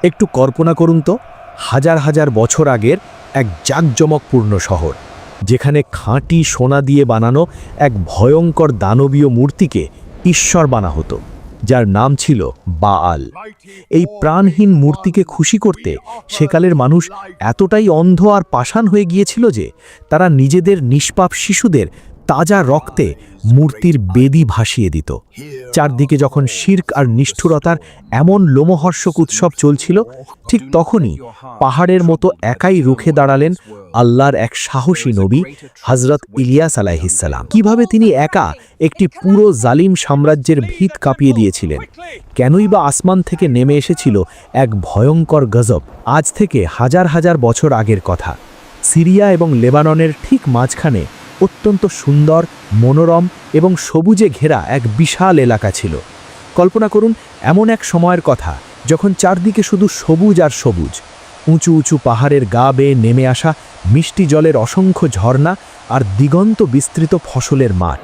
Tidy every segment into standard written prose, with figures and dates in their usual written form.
একটু কল্পনা করুন তো, হাজার হাজার বছর আগের এক জাঁকজমকপূর্ণ শহর, যেখানে খাঁটি সোনা দিয়ে বানানো এক ভয়ঙ্কর দানবীয় মূর্তিকে ঈশ্বর বানা হতো, যার নাম ছিল বাআল। এই প্রাণহীন মূর্তিকে খুশি করতে সেকালের মানুষ এতটাই অন্ধ আর পাষাণ হয়ে গিয়েছিল যে তারা নিজেদের নিষ্পাপ শিশুদের তাজা রক্তে মূর্তির বেদি ভাসিয়ে দিত। চারদিকে যখন শির্ক আর নিষ্ঠুরতার এমন লোমহর্ষক উৎসব চলছিল, ঠিক তখনই পাহাড়ের মতো একাই রুখে দাঁড়ালেন আল্লাহর এক সাহসী নবী হযরত ইলিয়াস আলাইহিসসালাম। কিভাবে তিনি একা একটি পুরো জালিম সাম্রাজ্যের ভিত কাঁপিয়ে দিয়েছিলেন, কেনই বা আসমান থেকে নেমে এসেছিল এক ভয়ঙ্কর গজব। আজ থেকে হাজার হাজার বছর আগের কথা। সিরিয়া এবং লেবাননের ঠিক মাঝখানে অত্যন্ত সুন্দর, মনোরম এবং সবুজে ঘেরা এক বিশাল এলাকা ছিল। কল্পনা করুন এমন এক সময়ের কথা যখন চারদিকে শুধু সবুজ আর সবুজ, উঁচু উঁচু পাহাড়ের গা বেয়ে নেমে আসা মিষ্টি জলের অসংখ্য ঝর্ণা আর দিগন্ত বিস্তৃত ফসলের মাঠ।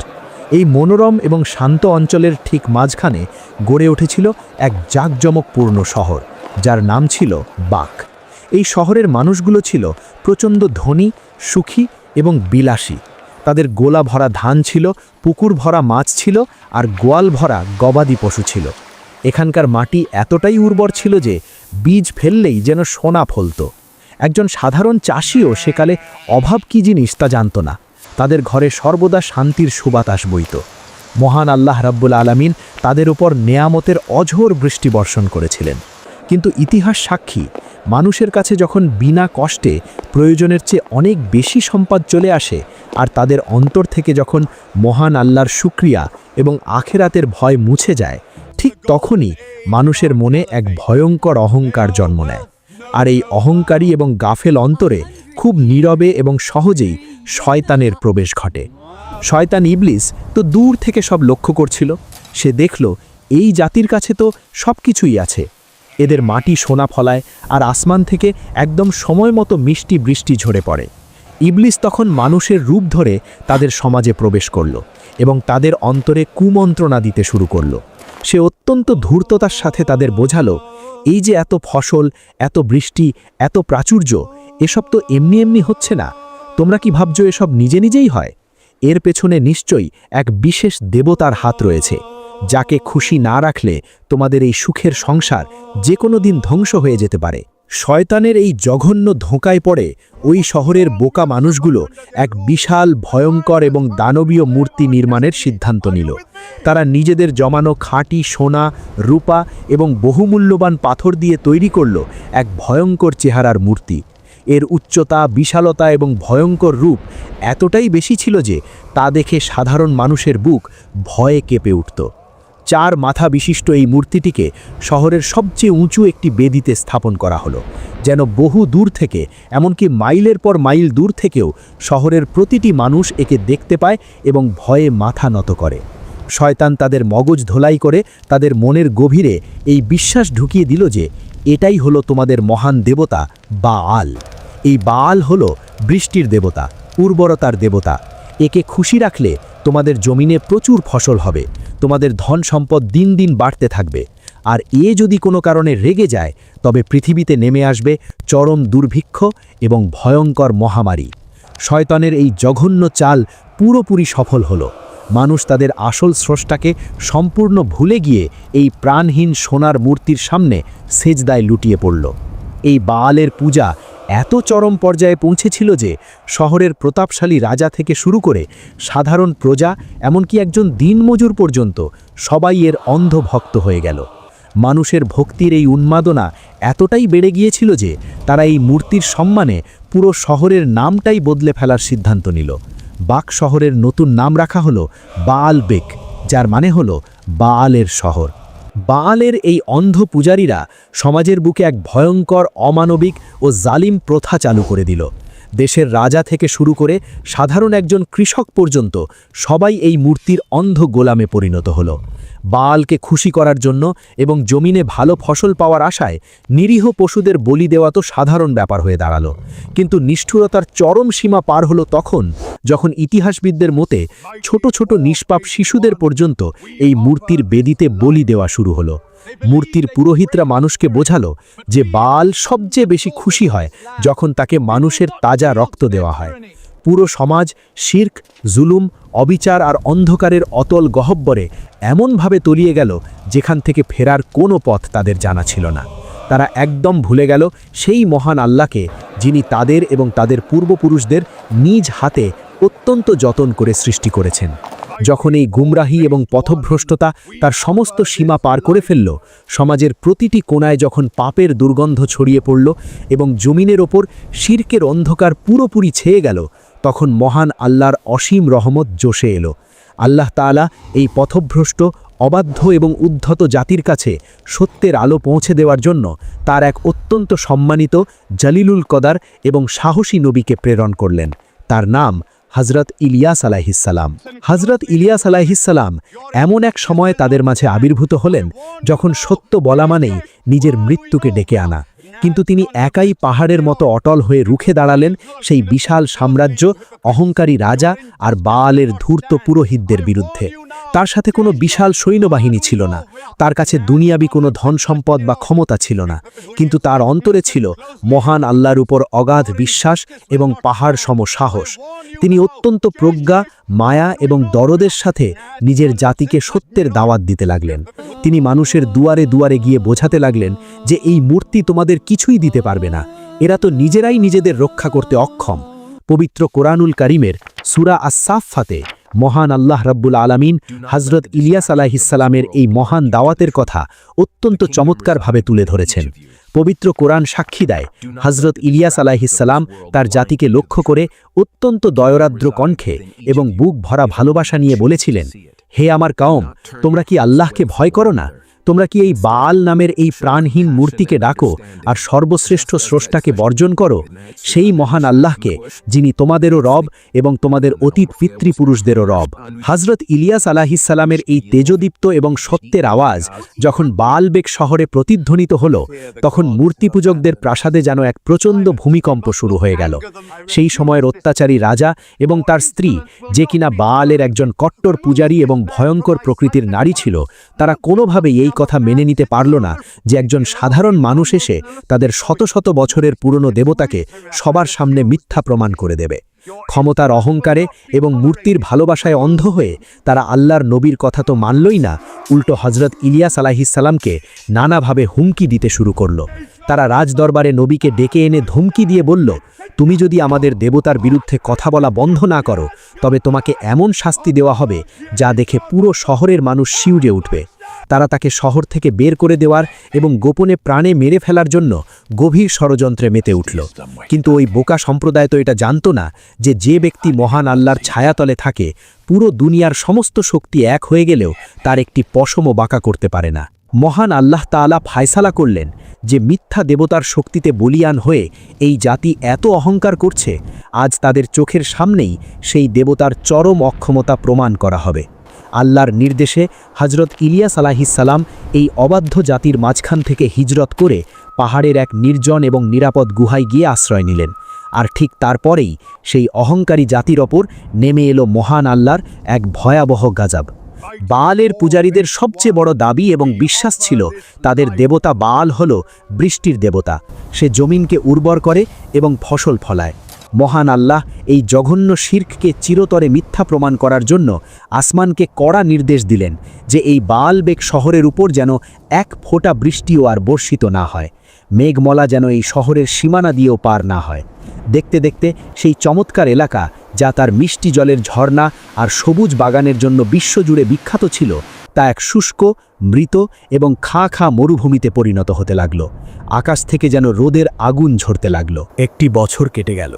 এই মনোরম এবং শান্ত অঞ্চলের ঠিক মাঝখানে গড়ে উঠেছিল এক জাঁকজমকপূর্ণ শহর, যার নাম ছিল বাক। এই শহরের মানুষগুলো ছিল প্রচণ্ড ধনী, সুখী এবং বিলাসী। তাদের গোলা ভরা ধান ছিল, পুকুর ভরা মাছ ছিল আর গোয়াল ভরা গবাদি পশু ছিল। এখানকার মাটি এতটাই উর্বর ছিল যে বীজ ফেললেই যেন সোনা ফলত। একজন সাধারণ চাষিও সেকালে অভাব কী জিনিস তা জানত না। তাদের ঘরে সর্বদা শান্তির সুবাতাস বইত। মহান আল্লাহ রাব্বুল আলামিন তাদের উপর নেয়ামতের অঝোর বৃষ্টি বর্ষণ করেছিলেন। কিন্তু ইতিহাস সাক্ষী, মানুষের কাছে যখন বিনা কষ্টে প্রয়োজনের চেয়ে অনেক বেশি সম্পদ চলে আসে আর তাদের অন্তর থেকে যখন মহান আল্লাহর শুকরিয়া এবং আখেরাতের ভয় মুছে যায়, ঠিক তখনই মানুষের মনে এক ভয়ঙ্কর অহংকার জন্ম নেয়। আর এই অহংকারী এবং গাফেল অন্তরে খুব নীরবে এবং সহজেই শয়তানের প্রবেশ ঘটে। শয়তান ইবলিস তো দূর থেকে সব লক্ষ্য করছিল। সে দেখল এই জাতির কাছে তো সব কিছুই আছে। এদের মাটি সোনা ফলায় আর আসমান থেকে একদম সময় মতো মিষ্টি বৃষ্টি ঝরে পড়ে। ইবলিস তখন মানুষের রূপ ধরে তাদের সমাজে প্রবেশ করল এবং তাদের অন্তরে কুমন্ত্রণা দিতে শুরু করল। সে অত্যন্ত ধূর্ততার সাথে তাদের বোঝালো, এই যে এত ফসল, এত বৃষ্টি, এত প্রাচুর্য, এসব তো এমনি এমনি হচ্ছে না। তোমরা কি ভাবছো এসব নিজে নিজেই হয়? এর পেছনে নিশ্চয়ই এক বিশেষ দেবতার হাত রয়েছে, যাকে খুশি না রাখলে তোমাদের এই সুখের সংসার যে কোনো দিন ধ্বংস হয়ে যেতে পারে। শয়তানের এই জঘন্য ধোঁকায় পড়ে ওই শহরের বোকা মানুষগুলো এক বিশাল, ভয়ঙ্কর এবং দানবীয় মূর্তি নির্মাণের সিদ্ধান্ত নিল। তারা নিজেদের জমানো খাঁটি সোনা, রূপা এবং বহুমূল্যবান পাথর দিয়ে তৈরি করল এক ভয়ঙ্কর চেহারার মূর্তি। এর উচ্চতা, বিশালতা এবং ভয়ঙ্কর রূপ এতটাই বেশি ছিল যে তা দেখে সাধারণ মানুষের বুক ভয়ে কেঁপে উঠত। 4 মাথা বিশিষ্ট এই মূর্তিটিকে শহরের সবচেয়ে উঁচু একটি বেদিতে স্থাপন করা হলো, যেন বহু দূর থেকে, এমনকি মাইলের পর মাইল দূর থেকেও শহরের প্রতিটি মানুষ একে দেখতে পায় এবং ভয়ে মাথা নত করে। শয়তান তাদের মগজ ধোলাই করে তাদের মনের গভীরে এই বিশ্বাস ঢুকিয়ে দিল যে এটাই হলো তোমাদের মহান দেবতা বাআল। এই বাআল হলো বৃষ্টির দেবতা, উর্বরতার দেবতা। একে খুশি রাখলে তোমাদের জমিনে প্রচুর ফসল হবে, তোমাদের ধন সম্পদ দিন দিন বাড়তে থাকবে। আর যদি কোনো কারণে রেগে যায়, তবে পৃথিবীতে নেমে আসবে চরম দুর্ভিক্ষ এবং ভয়ঙ্কর মহামারী। শয়তানের এই জঘন্য চাল পুরোপুরি সফল হলো। মানুষ তাদের আসল স্রষ্টাকে সম্পূর্ণ ভুলে গিয়ে এই প্রাণহীন সোনার মূর্তির সামনে সেজদায় লুটিয়ে পড়ল। এই বাআলের পূজা এত চরম পর্যায়ে পৌঁছেছিল যে শহরের প্রতাপশালী রাজা থেকে শুরু করে সাধারণ প্রজা, এমনকি একজন দিনমজুর পর্যন্ত সবাই এর অন্ধ ভক্ত হয়ে গেল। মানুষের ভক্তির এই উন্মাদনা এতটাই বেড়ে গিয়েছিল যে তারা এই মূর্তির সম্মানে পুরো শহরের নামটাই বদলে ফেলার সিদ্ধান্ত নিল। বাক শহরের নতুন নাম রাখা হলো বাআল বেক, যার মানে হলো বাআলের শহর। বাআলের এই অন্ধ পূজারীরা সমাজের বুকে এক ভয়ঙ্কর, অমানবিক ও জালিম প্রথা চালু করে দিল। দেশের রাজা থেকে শুরু করে সাধারণ একজন কৃষক পর্যন্ত সবাই এই মূর্তির অন্ধ গোলামে পরিণত হলো। বালকে খুশি করার জন্য এবং জমিনে ভালো ফসল পাওয়ার আশায় নিরীহ পশুদের বলি দেওয়া তো সাধারণ ব্যাপার হয়ে দাঁড়ালো। কিন্তু নিষ্ঠুরতার চরম সীমা পার হলো তখন, যখন ইতিহাসবিদদের মতে ছোট ছোট নিষ্পাপ শিশুদের পর্যন্ত এই মূর্তির বেদিতে বলি দেওয়া শুরু হলো। মূর্তির পুরোহিতরা মানুষকে বোঝালো যে বাল সবচেয়ে বেশি খুশি হয় যখন তাকে মানুষের তাজা রক্ত দেওয়া হয়। পুরো সমাজ শিরক, জুলুম, অবিচার আর অন্ধকারের অতল গহ্বরে এমনভাবে তলিয়ে গেল যেখান থেকে ফেরার কোনো পথ তাদের জানা ছিল না। তারা একদম ভুলে গেল সেই মহান আল্লাহকে, যিনি তাদের এবং তাদের পূর্বপুরুষদের নিজ হাতে অত্যন্ত যত্ন করে সৃষ্টি করেছেন। যখন এই গুমরাহি এবং পথভ্রষ্টতা তার সমস্ত সীমা পার করে ফেলল, সমাজের প্রতিটি কোণায় যখন পাপের দুর্গন্ধ ছড়িয়ে পড়ল এবং জমিনের ওপর শিরকের অন্ধকার পুরোপুরি ছেয়ে গেল, তখন মহান আল্লাহর অসীম রহমত জোশে এলো। আল্লাহ তাআলা এই পথভ্রষ্ট, অবাধ্য এবং উদ্ধত জাতির কাছে সত্যের আলো পৌঁছে দেওয়ার জন্য তার এক অত্যন্ত সম্মানিত, জলিলুল কদর এবং সাহসী নবীকে প্রেরণ করলেন। তার নাম হযরত ইলিয়াস আলাইহিসসালাম। হযরত ইলিয়াস আলাইহিসসালাম এমন এক সময়ে তাদের মাঝে আবির্ভূত হলেন যখন সত্য বলা মানেই নিজের মৃত্যুকে ডেকে আনা। কিন্তু তিনি একাই পাহাড়ের মতো অটল হয়ে রুখে দাঁড়ালেন সেই বিশাল সাম্রাজ্য, অহংকারী রাজা আর বায়ালের ধূর্ত পুরোহিতদের বিরুদ্ধে। তার সাথে কোনো বিশাল সৈন্যবাহিনী ছিল না, তার কাছে দুনিয়াবি কোনো ধন সম্পদ বা ক্ষমতা ছিল না, কিন্তু তার অন্তরে ছিল মহান আল্লাহর উপর অগাধ বিশ্বাস এবং পাহাড় সম সাহস। তিনি অত্যন্ত প্রজ্ঞা, মায়া এবং দরদের সাথে নিজের জাতিকে সত্যের দাওয়াত দিতে লাগলেন। তিনি মানুষের দুয়ারে দুয়ারে গিয়ে বোঝাতে লাগলেন যে এই মূর্তি তোমাদের কিছুই দিতে পারবে না, এরা তো নিজেরাই নিজেদের রক্ষা করতে অক্ষম। পবিত্র কোরআনুল কারীমের সূরা আস-সাফফাতে মহান আল্লাহ রাব্বুল আলামিন হযরত ইলিয়াস আলাইহিসসালামের এই মহান দাওয়াতের কথা অত্যন্ত চমৎকারভাবে তুলে ধরেছেন। পবিত্র কোরআন সাক্ষী দেয়, হযরত ইলিয়াস আলাইহিসসালাম তার জাতিকে লক্ষ্য করে অত্যন্ত দয়রাদ্র কণ্ঠে এবং বুক ভরা ভালোবাসা নিয়ে বলেছিলেন, হে আমার কওম, তোমরা কি আল্লাহকে ভয় করো না? তোমরা কি এই বাল নামের এই প্রাণহীন মূর্তিকে ডাকো আর সর্বশ্রেষ্ঠ স্রষ্টাকে বর্জন করো, সেই মহান আল্লাহকে, যিনি তোমাদেরও রব এবং তোমাদের অতীত পিতৃপুরুষদেরও রব। হযরত ইলিয়াস আলাইহিসসালামের এই তেজদীপ্ত এবং সত্যের আওয়াজ যখন বালবেক শহরে প্রতিধ্বনিত হল, তখন মূর্তিপূজকদের প্রাসাদে যেন এক প্রচণ্ড ভূমিকম্প শুরু হয়ে গেল। সেই সময়ের অত্যাচারী রাজা এবং তার স্ত্রী, যে কিনা বালের একজন কট্টর পূজারী এবং ভয়ঙ্কর প্রকৃতির নারী ছিল, তারা কোনোভাবেই এই কথা মেনে নিতে পারল না যে একজন সাধারণ মানুষ এসে তাদের শত শত বছরের পুরনো দেবতাকে সবার সামনে মিথ্যা প্রমাণ করে দেবে। ক্ষমতার অহংকারে এবং মূর্তির ভালোবাসায় অন্ধ হয়ে তারা আল্লাহর নবীর কথা তো মানলই না, উল্টো হযরত ইলিয়াস আলাইহিসসালামকে নানাভাবে হুমকি দিতে শুরু করল। তারা রাজদরবারে নবীকে ডেকে এনে ধমকি দিয়ে বলল, তুমি যদি আমাদের দেবতার বিরুদ্ধে কথা বলা বন্ধ না করো, তবে তোমাকে এমন শাস্তি দেওয়া হবে যা দেখে পুরো শহরের মানুষ শিউরে উঠবে। তারা তাকে শহর থেকে বের করে দেওয়ার এবং গোপনে প্রাণে মেরে ফেলার জন্য গভীর ষড়যন্ত্রে মেতে উঠল। কিন্তু ওই বোকা সম্প্রদায় তো এটা জানত না যে যে ব্যক্তি মহান আল্লাহর ছায়াতলে থাকে, পুরো দুনিয়ার সমস্ত শক্তি এক হয়ে গেলেও তার একটি পশমও বাঁকা করতে পারে না। মহান আল্লাহ তাআলা ফায়সালা করলেন যে মিথ্যা দেবতার শক্তিতে বলিয়ান হয়ে এই জাতি এত অহংকার করছে, আজ তাদের চোখের সামনেই সেই দেবতার চরম অক্ষমতা প্রমাণ করা হবে। আল্লাহর নির্দেশে হযরত ইলিয়াস আলাইহিসসালাম এই অবাধ্য জাতির মাঝখান থেকে হিজরত করে পাহাড়ের এক নির্জন এবং নিরাপদ গুহায় গিয়ে আশ্রয় নিলেন। আর ঠিক তারপরেই সেই অহংকারী জাতির ওপর নেমে এলো মহান আল্লাহর এক ভয়াবহ গাজব। বালের পূজারীদের সবচেয়ে বড় দাবি এবং বিশ্বাস ছিল তাদের দেবতা বাল হল বৃষ্টির দেবতা, সে জমিনকে উর্বর করে এবং ফসল ফলায়। মহান আল্লাহ এই জঘন্য শিরককে চিরতরে মিথ্যা প্রমাণ করার জন্য আসমানকে কড়া নির্দেশ দিলেন যে এই বালবেক শহরের উপর যেন এক ফোঁটা বৃষ্টিও আর বর্ষিত না হয়, মেঘমলা যেন এই শহরের সীমানা দিয়েও পার না হয়। দেখতে দেখতে সেই চমৎকার এলাকা, যা তার মিষ্টি জলের ঝর্ণা আর সবুজ বাগানের জন্য বিশ্বজুড়ে বিখ্যাত ছিল, তা এক শুষ্ক, মৃত এবং খাঁ খাঁ মরুভূমিতে পরিণত হতে লাগল। আকাশ থেকে যেন রোদের আগুন ঝরতে লাগল। একটি বছর কেটে গেল,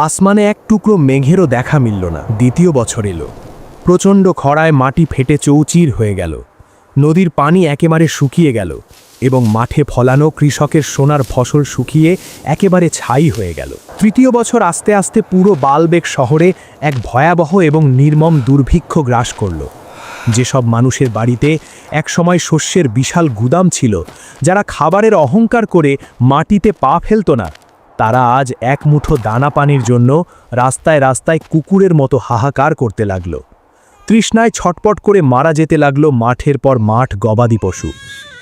আসমানে এক টুকরো মেঘেরও দেখা মিলল না। দ্বিতীয় বছর এলো, প্রচণ্ড খরায় মাটি ফেটে চৌচির হয়ে গেল, নদীর পানি একেবারে শুকিয়ে গেল এবং মাঠে ফলানো কৃষকের সোনার ফসল শুকিয়ে একেবারে ছাই হয়ে গেল। তৃতীয় বছর আস্তে আস্তে পুরো বালবেক শহরে এক ভয়াবহ এবং নির্মম দুর্ভিক্ষ গ্রাস করল। যেসব মানুষের বাড়িতে একসময় শস্যের বিশাল গুদাম ছিল, যারা খাবারের অহংকার করে মাটিতে পা ফেলত না, তারা আজ এক মুঠো দানা পানির জন্য রাস্তায় রাস্তায় কুকুরের মতো হাহাকার করতে লাগল। তৃষ্ণায় ছটপট করে মারা যেতে লাগল মাঠের পর মাঠ গবাদি পশু।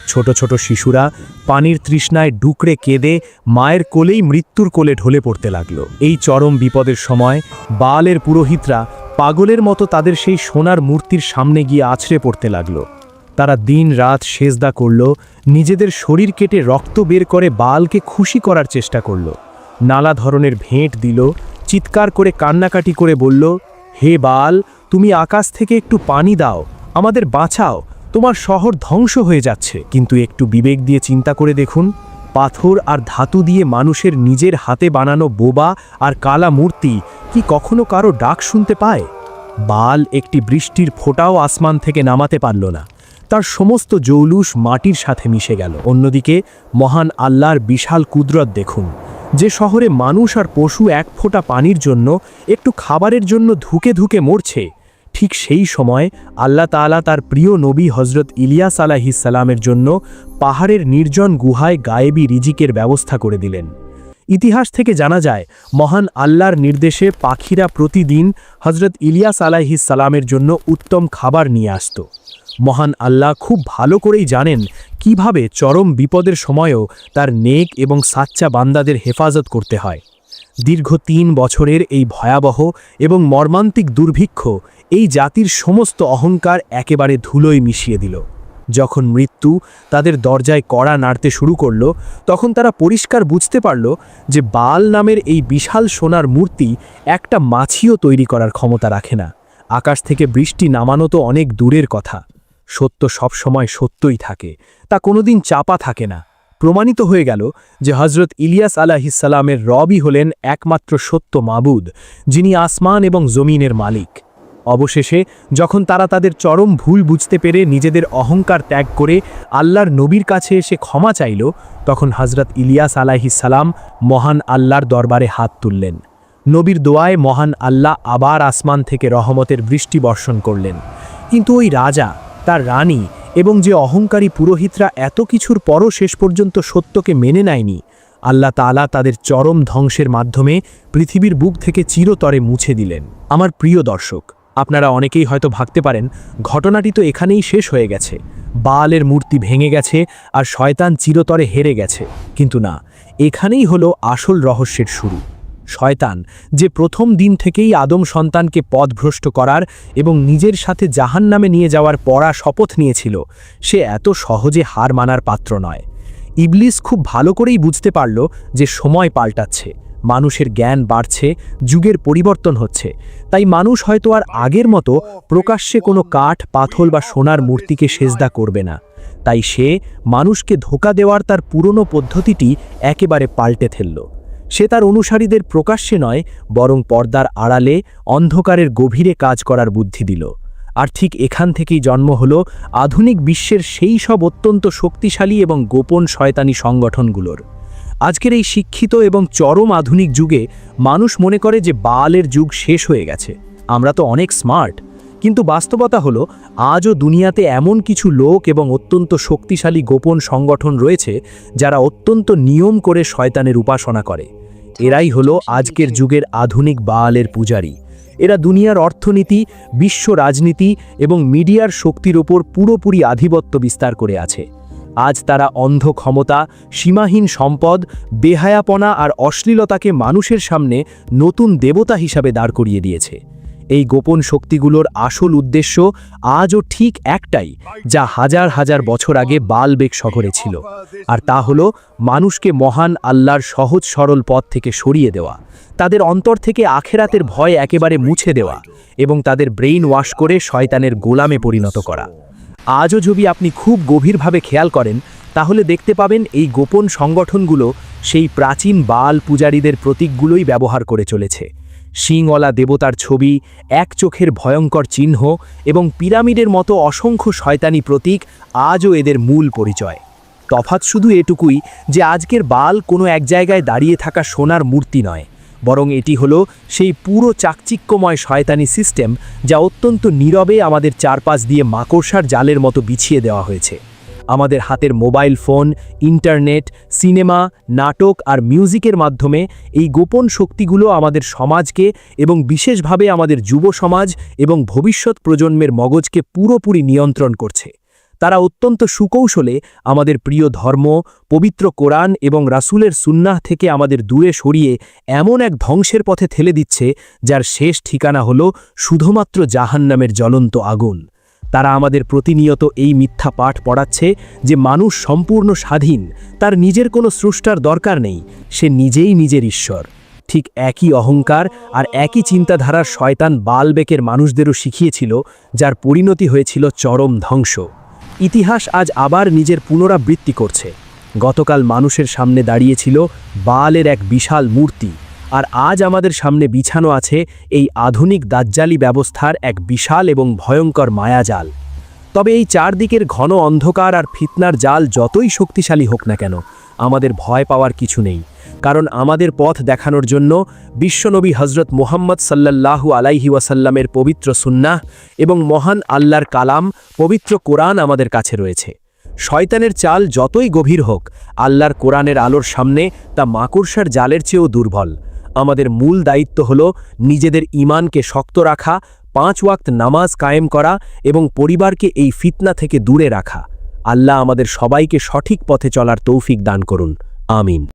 ছোট ছোট শিশুরা পানির তৃষ্ণায় ডুকরে কেঁদে মায়ের কোলেই মৃত্যুর কোলে ঢলে পড়তে লাগল। এই চরম বিপদের সময় বালের পুরোহিতরা পাগলের মতো তাদের সেই সোনার মূর্তির সামনে গিয়ে আছড়ে পড়তে লাগল। তারা দিন রাত সেজদা করল, নিজেদের শরীর কেটে রক্ত বের করে বালকে খুশি করার চেষ্টা করল, নানা ধরনের ভেঁট দিল, চিৎকার করে কান্নাকাটি করে বলল, হে বাল, তুমি আকাশ থেকে একটু পানি দাও, আমাদের বাঁচাও, তোমার শহর ধ্বংস হয়ে যাচ্ছে। কিন্তু একটু বিবেক দিয়ে চিন্তা করে দেখুন, পাথর আর ধাতু দিয়ে মানুষের নিজের হাতে বানানো বোবা আর কালা মূর্তি কি কখনো কারো ডাক শুনতে পায়? বাল একটি বৃষ্টির ফোঁটাও আসমান থেকে নামাতে পারল না, তার সমস্ত জৌলুস মাটির সাথে মিশে গেল। অন্যদিকে মহান আল্লাহর বিশাল কুদরত দেখুন, যে শহরে মানুষ আর পশু এক ফোঁটা পানির জন্য, একটু খাবারের জন্য ধুকে ধুকে মরছে, ঠিক সেই সময় আল্লাহ তাআলা তার প্রিয় নবী হজরত ইলিয়াস আলাইহিস সালামের জন্য পাহাড়ের নির্জন গুহায় গায়েবী রিজিকের ব্যবস্থা করে দিলেন। ইতিহাস থেকে জানা যায়, মহান আল্লাহর নির্দেশে পাখিরা প্রতিদিন হজরত ইলিয়াস আলাইহিস সালামের জন্য উত্তম খাবার নিয়ে আসত। মহান আল্লাহ খুব ভালো করেই জানেন কিভাবে চরম বিপদের সময়ও তার নেক এবং সাচ্চা বান্দাদের হেফাজত করতে হয়। দীর্ঘ ৩ বছরের এই ভয়াবহ এবং মর্মান্তিক দুর্ভিক্ষ এই জাতির সমস্ত অহংকার একেবারে ধুলোয় মিশিয়ে দিল। যখন মৃত্যু তাদের দরজায় কড়া নাড়তে শুরু করল, তখন তারা পরিষ্কার বুঝতে পারল যে বাল নামের এই বিশাল সোনার মূর্তি একটা মাছিও তৈরি করার ক্ষমতা রাখে না। আকাশ থেকে বৃষ্টি নামানো তো অনেক দূরের কথা, সত্য সবসময় সত্যই থাকে, তা কোনোদিন চাপা থাকে না। প্রমাণিত হয়ে গেল যে হজরত ইলিয়াস আলাইহিস সালামের রবই হলেন একমাত্র সত্য মাবুদ, যিনি আসমান এবং জমিনের মালিক। অবশেষে যখন তারা তাদের চরম ভুল বুঝতে পেরে নিজেদের অহংকার ত্যাগ করে আল্লাহর নবীর কাছে এসে ক্ষমা চাইল, তখন হজরত ইলিয়াস আলাইহিস সালাম মহান আল্লাহর দরবারে হাত তুললেন। নবীর দোয়ায় মহান আল্লাহ আবার আসমান থেকে রহমতের বৃষ্টি বর্ষণ করলেন। কিন্তু ওই রাজা, তার রানী এবং যে অহংকারী পুরোহিতরা এত কিছুর পরও শেষ পর্যন্ত সত্যকে মেনে নেয়নি, আল্লাহ তাআলা তাদের চরম ধ্বংসের মাধ্যমে পৃথিবীর বুক থেকে চিরতরে মুছে দিলেন। আমার প্রিয় দর্শক, আপনারা অনেকেই হয়তো ভাবতে পারেন ঘটনাটি তো এখানেই শেষ হয়ে গেছে, বালের মূর্তি ভেঙে গেছে আর শয়তান চিরতরে হেরে গেছে। কিন্তু না, এখানেই হলো আসল রহস্যের শুরু। শয়তান, যে প্রথম দিন থেকেই আদম সন্তানকে পথভ্রষ্ট করার এবং নিজের সাথে জাহান্নামে নিয়ে যাওয়ার পড়া শপথ নিয়েছিল, সে এত সহজে হার মানার পাত্র নয়। ইবলিস খুব ভালো করেই বুঝতে পারল যে সময় পাল্টাচ্ছে, মানুষের জ্ঞান বাড়ছে, যুগের পরিবর্তন হচ্ছে, তাই মানুষ হয়তো আর আগের মতো প্রকাশ্যে কোনো কাঠ, পাথর বা সোনার মূর্তিকে সেজদা করবে না। তাই সে মানুষকে ধোঁকা দেওয়ার তার পুরনো পদ্ধতিটি একেবারে পাল্টে ফেলল। সে তার অনুসারীদের প্রকাশ্যে নয়, বরং পর্দার আড়ালে অন্ধকারের গভীরে কাজ করার বুদ্ধি দিল। আর ঠিক এখান থেকেই জন্ম হলো আধুনিক বিশ্বের সেই সব অত্যন্ত শক্তিশালী এবং গোপন শয়তানি সংগঠনগুলোর। আজকের এই শিক্ষিত এবং চরম আধুনিক যুগে মানুষ মনে করে যে বালের যুগ শেষ হয়ে গেছে, আমরা তো অনেক স্মার্ট। কিন্তু বাস্তবতা হলো আজও দুনিয়াতে এমন কিছু লোক এবং অত্যন্ত শক্তিশালী গোপন সংগঠন রয়েছে যারা অত্যন্ত নিয়ম করে শয়তানের উপাসনা করে। এরাই হলো আজকের যুগের আধুনিক বালের পূজারী। এরা দুনিয়ার অর্থনীতি, বিশ্ব রাজনীতি এবং মিডিয়ার শক্তির ওপর পুরোপুরি আধিপত্য বিস্তার করে আছে। আজ তারা অন্ধ ক্ষমতা, সীমাহীন সম্পদ, বেহায়াপনা আর অশ্লীলতাকে মানুষের সামনে নতুন দেবতা হিসাবে দাঁড় করিয়ে দিয়েছে। এই গোপন শক্তিগুলোর আসল উদ্দেশ্য আজও ঠিক একটাই, যা হাজার হাজার বছর আগে বালবেক শহরে ছিল, আর তা হলো মানুষকে মহান আল্লাহর সহজ সরল পথ থেকে সরিয়ে দেওয়া, তাদের অন্তর থেকে আখেরাতের ভয় একেবারে মুছে দেওয়া এবং তাদের ব্রেইন ওয়াশ করে শয়তানের গোলামে পরিণত করা। আজও যদি আপনি খুব গভীরভাবে খেয়াল করেন, তাহলে দেখতে পাবেন এই গোপন সংগঠনগুলো সেই প্রাচীন বাল পূজারীদের প্রতীকগুলোই ব্যবহার করে চলেছে। শিংওয়ালা দেবতার ছবি, এক চোখের ভয়ঙ্কর চিহ্ন এবং পিরামিডের মতো অসংখ্য শয়তানি প্রতীক আজও এদের মূল পরিচয়। তফাৎ শুধু এটুকুই যে আজকের বাল কোনো এক জায়গায় দাঁড়িয়ে থাকা সোনার মূর্তি নয়, বরং এটি হলো সেই পুরো চাকচিক্যময় শয়তানি সিস্টেম যা অত্যন্ত নীরবে আমাদের চারপাশ দিয়ে মাকড়সার জালের মতো বিছিয়ে দেওয়া হয়েছে। আমাদের হাতের মোবাইল ফোন, ইন্টারনেট, সিনেমা, নাটক আর মিউজিকের মাধ্যমে এই গোপন শক্তিগুলো আমাদের সমাজকে এবং বিশেষভাবে আমাদের যুব সমাজ এবং ভবিষ্যৎ প্রজন্মের মগজকে পুরোপুরি নিয়ন্ত্রণ করছে। তারা অত্যন্ত সুকৌশলে আমাদের প্রিয় ধর্ম, পবিত্র কোরআন এবং রাসূলের সুন্নাহ থেকে আমাদের দূরে সরিয়ে এমন এক ধ্বংসের পথে ঠেলে দিচ্ছে যার শেষ ঠিকানা হল শুধুমাত্র জাহান্নামের জ্বলন্ত আগুন। তারা আমাদের প্রতিনিয়ত এই মিথ্যা পাঠ পড়াচ্ছে যে মানুষ সম্পূর্ণ স্বাধীন, তার নিজের কোনো স্রষ্টার দরকার নেই, সে নিজেই নিজের ঈশ্বর। ঠিক একই অহংকার আর একই চিন্তাধারার শয়তান বালবেকের মানুষদেরও শিখিয়েছিল, যার পরিণতি হয়েছিল চরম ধ্বংস। ইতিহাস আজ আবার নিজের পুনরাবৃত্তি করছে। গতকাল মানুষের সামনে দাঁড়িয়েছিল বালের এক বিশাল মূর্তি, আর আজ আমাদের সামনে বিছানো আছে এই আধুনিক দাজ্জালি ব্যবস্থার এক বিশাল এবং ভয়ঙ্কর মায়াজাল। তবে এই চারদিকের ঘন অন্ধকার আর ফিতনার জাল যতই শক্তিশালী হোক না কেন, আমাদের ভয় পাওয়ার কিছু নেই, কারণ আমাদের পথ দেখানোর জন্য বিশ্বনবী হজরত মুহাম্মদ সাল্লাল্লাহু আলাইহি ওয়াসাল্লামের পবিত্র সুন্নাহ এবং মহান আল্লাহর কালাম পবিত্র কোরআন আমাদের কাছে রয়েছে। শয়তানের চাল যতই গভীর হোক, আল্লাহর কোরআনের আলোর সামনে তা মাকড়সার জালের চেয়েও দুর্বল। আমাদের মূল দায়িত্ব হল নিজেদের ঈমানকে শক্ত রাখা, 5 ওয়াক্ত নামাজ কায়েম করা এবং পরিবারকে এই ফিতনা থেকে দূরে রাখা। আল্লাহ আমাদের সবাইকে সঠিক পথে চলার তৌফিক দান করুন। আমিন।